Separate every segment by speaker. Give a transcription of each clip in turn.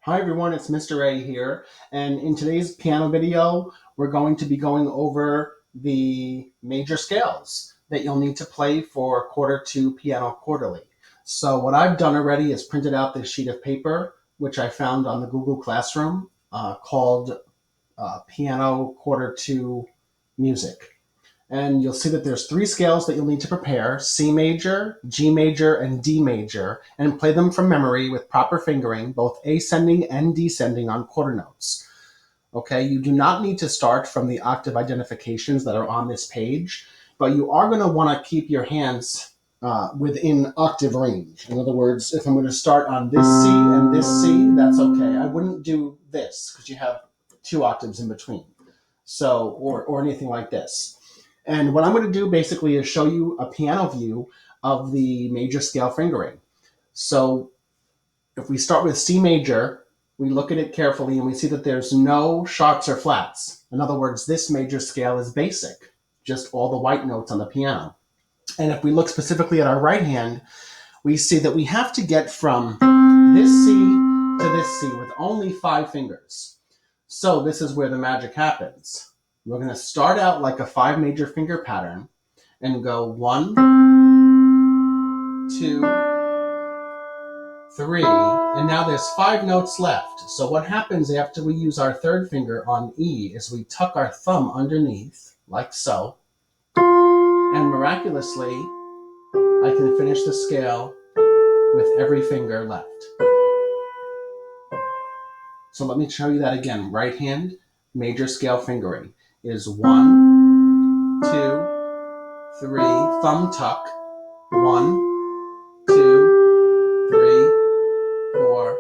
Speaker 1: Hi everyone, it's Mr. A here, and in today's piano video, we're going to be going over the major scales that you'll need to play for quarter two piano quarterly. So what I've done already is printed out this sheet of paper, which I found on the Google Classroom, called Piano Quarter Two Music. And you'll see that there's three scales that you'll need to prepare: C major, G major, and D major, and play them from memory with proper fingering, both ascending and descending on quarter notes. Okay, you do not need to start from the octave identifications that are on this page, but you are going to want to keep your hands within octave range. In other words, if I'm going to start on this C and this C, that's okay. I wouldn't do this because you have two octaves in between. So, or anything like this. And what I'm going to do basically is show you a piano view of the major scale fingering. So if we start with C major, we look at it carefully and we see that there's no sharps or flats. In other words, this major scale is basic, just all the white notes on the piano. And if we look specifically at our right hand, we see that we have to get from this C to this C with only 5 fingers. So this is where the magic happens. We're going to start out like a 5 major finger pattern and go 1, 2, 3, and now there's 5 notes left. So what happens after we use our third finger on E is we tuck our thumb underneath, like so, and miraculously, I can finish the scale with every finger left. So let me show you that again. Right hand, major scale fingering is 1, 2, 3, thumb tuck, 1, 2, 3, 4,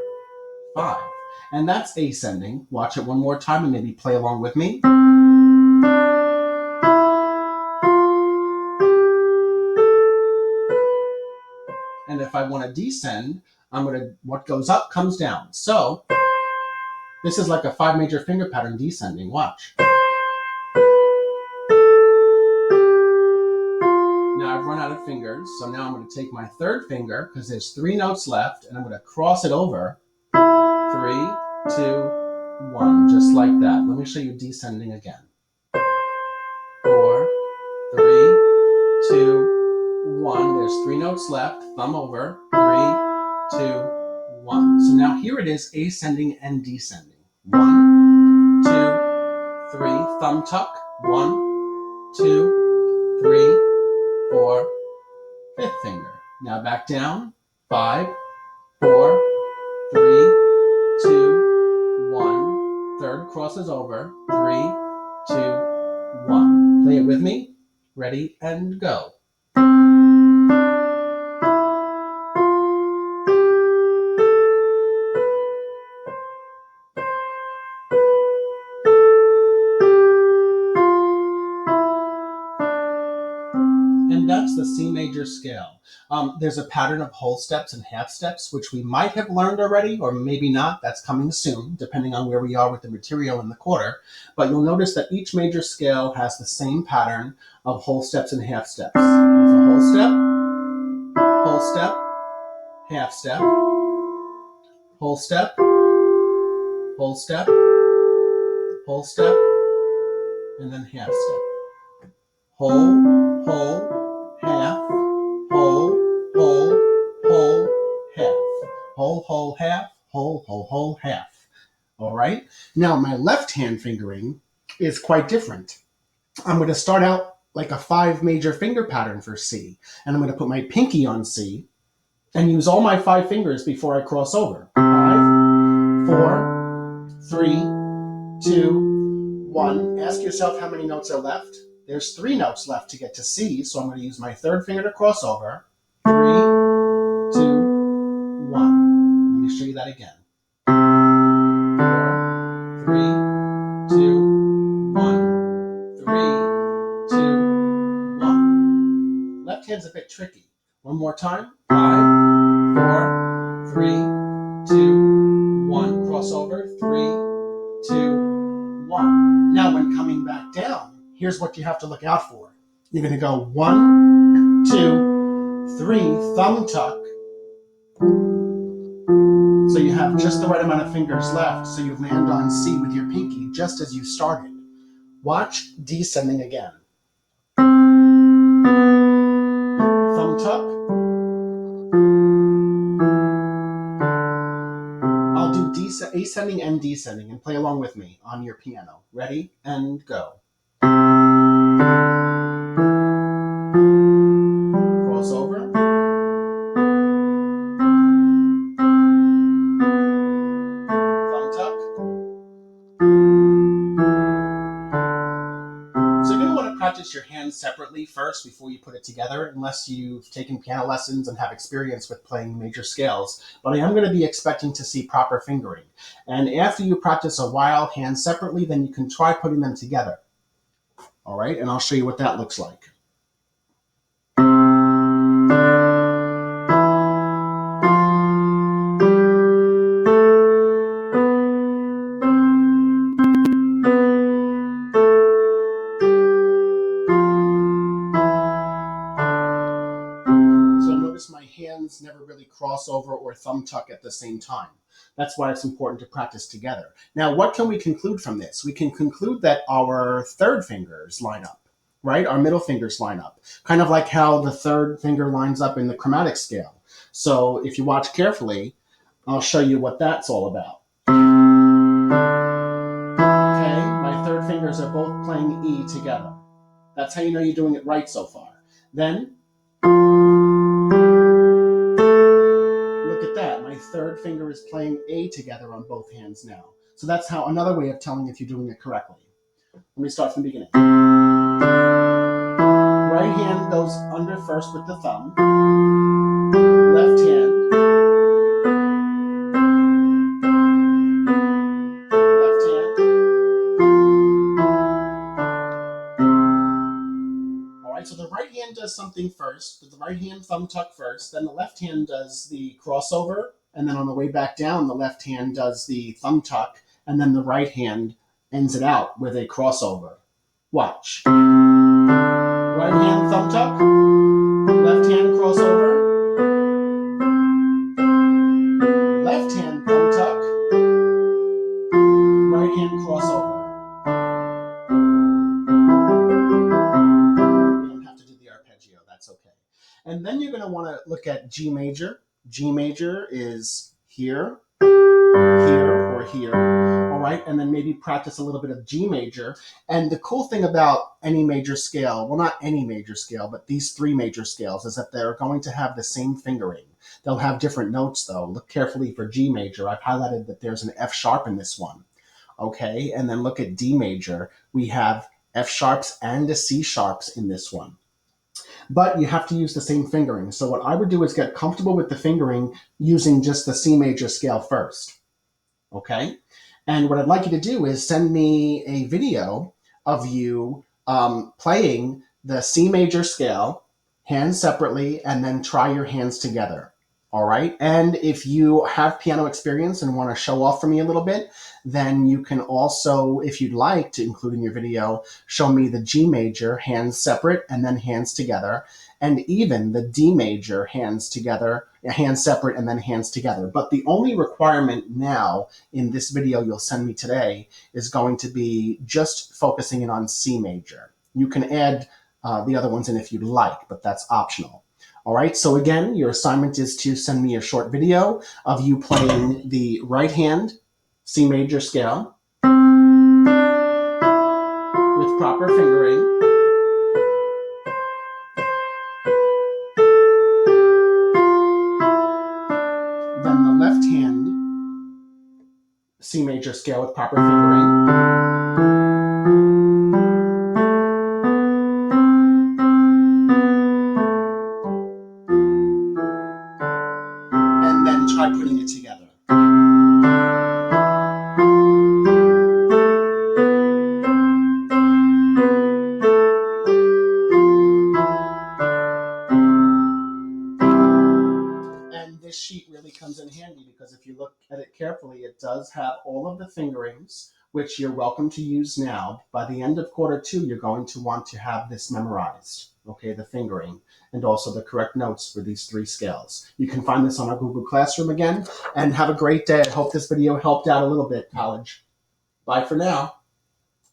Speaker 1: 5. And that's ascending. Watch it one more time and maybe play along with me. And if I want to descend, what goes up comes down. So this is like a 5 major finger pattern descending. Watch. Now I've run out of fingers, so now I'm going to take my third finger, because there's 3 notes left, and I'm going to cross it over. 3, 2, 1, just like that. Let me show you descending again. 4, 3, 2, 1. There's 3 notes left. Thumb over. 3, 2, 1. So now here it is, ascending and descending. 1, 2, 3. Thumb tuck. 1, 2, 3, 4. Fifth finger. Now back down. 5, 4, 3, 2, 1. Third crosses over. 3, 2, 1. Play it with me. Ready and go. And that's the C major scale. There's a pattern of whole steps and half steps, which we might have learned already, or maybe not. That's coming soon, depending on where we are with the material in the quarter. But you'll notice that each major scale has the same pattern of whole steps and half steps. With a whole step, half step, whole step, whole step, whole step, and then half step. Whole, half, whole, half. Whole, half, whole, half. All right? Now, my left hand fingering is quite different. I'm going to start out like a 5 major finger pattern for C, and I'm going to put my pinky on C and use all my 5 fingers before I cross over. 5, 4, 3, 2, 1. Ask yourself how many notes are left. There's 3 notes left to get to C, so I'm going to use my third finger to cross over. 3, 2, 1. Let me show you that again. 4, 3, 2, 1. 3, 2, 1. Left hand's a bit tricky. One more time. 5, 4, 3, 2, 1. Cross over. 3, 2, 1. Now when coming back down, here's what you have to look out for. You're going to go 1, 2, 3, thumb tuck. So you have have just the right amount of fingers left, so you land on C with your pinky just as you started. Watch descending again. Thumb tuck. I'll do ascending and descending, and play along with me on your piano. Ready? And go. Cross over. Thumb tuck. So you're going to want to practice your hands separately first before you put it together, unless you've taken piano lessons and have experience with playing major scales. But I am going to be expecting to see proper fingering. And after you practice a while, hands separately, then you can try putting them together. All right, and I'll show you what that looks like. My hands never really cross over or thumb tuck at the same time. That's why it's important to practice together. Now, what can we conclude from this? We can conclude that our third fingers line up, right? Our middle fingers line up, kind of like how the third finger lines up in the chromatic scale. So if you watch carefully, I'll show you what that's all about. Okay, my third fingers are both playing E together. That's how you know you're doing it right so far. Then, look at that. My third finger is playing A together on both hands now. So that's how another way of telling if you're doing it correctly. Let me start from the beginning. Right hand goes under first with the thumb. Left hand. Left hand. All right, so the right hand does something first. The right hand thumb tuck first. Then the left hand does the crossover. And then on the way back down, the left hand does the thumb tuck. And then the right hand ends it out with a crossover. Watch. Right hand thumb tuck, left hand crossover, left hand thumb tuck, right hand crossover. You don't have to do the arpeggio, that's okay. And then you're going to want to look at G major. G major is here, here, or here. All right, and then maybe practice a little bit of G major. And the cool thing about any major scale, well, not any major scale, but these three major scales, is that they're going to have the same fingering. They'll have different notes, though. Look carefully for G major. I've highlighted that there's an F sharp in this one. Okay, and then look at D major. We have F sharps and a C sharps in this one. But you have to use the same fingering. So what I would do is get comfortable with the fingering using just the C major scale first. Okay? And what I'd like you to do is send me a video of you playing the C major scale, hands separately, and then try your hands together. All right? And if you have piano experience and want to show off for me a little bit, then you can also, if you'd like to include in your video, show me the G major, hands separate, and then hands together, and even the D major, hands together, hands separate, and then hands together. But the only requirement now in this video you'll send me today is going to be just focusing in on C major. You can add the other ones in if you'd like, but that's optional. All right, so again, your assignment is to send me a short video of you playing the right hand C major scale with proper fingering. Then the left hand C major scale with proper fingering. And then try putting it together. And this sheet really comes in handy because if you look at it carefully, it does have all of the fingerings which you're welcome to use now. By the end of quarter two, you're going to want to have this memorized, okay, the fingering, and also the correct notes for these three scales. You can find this on our Google Classroom again, and have a great day. I hope this video helped out a little bit, college. Bye for now.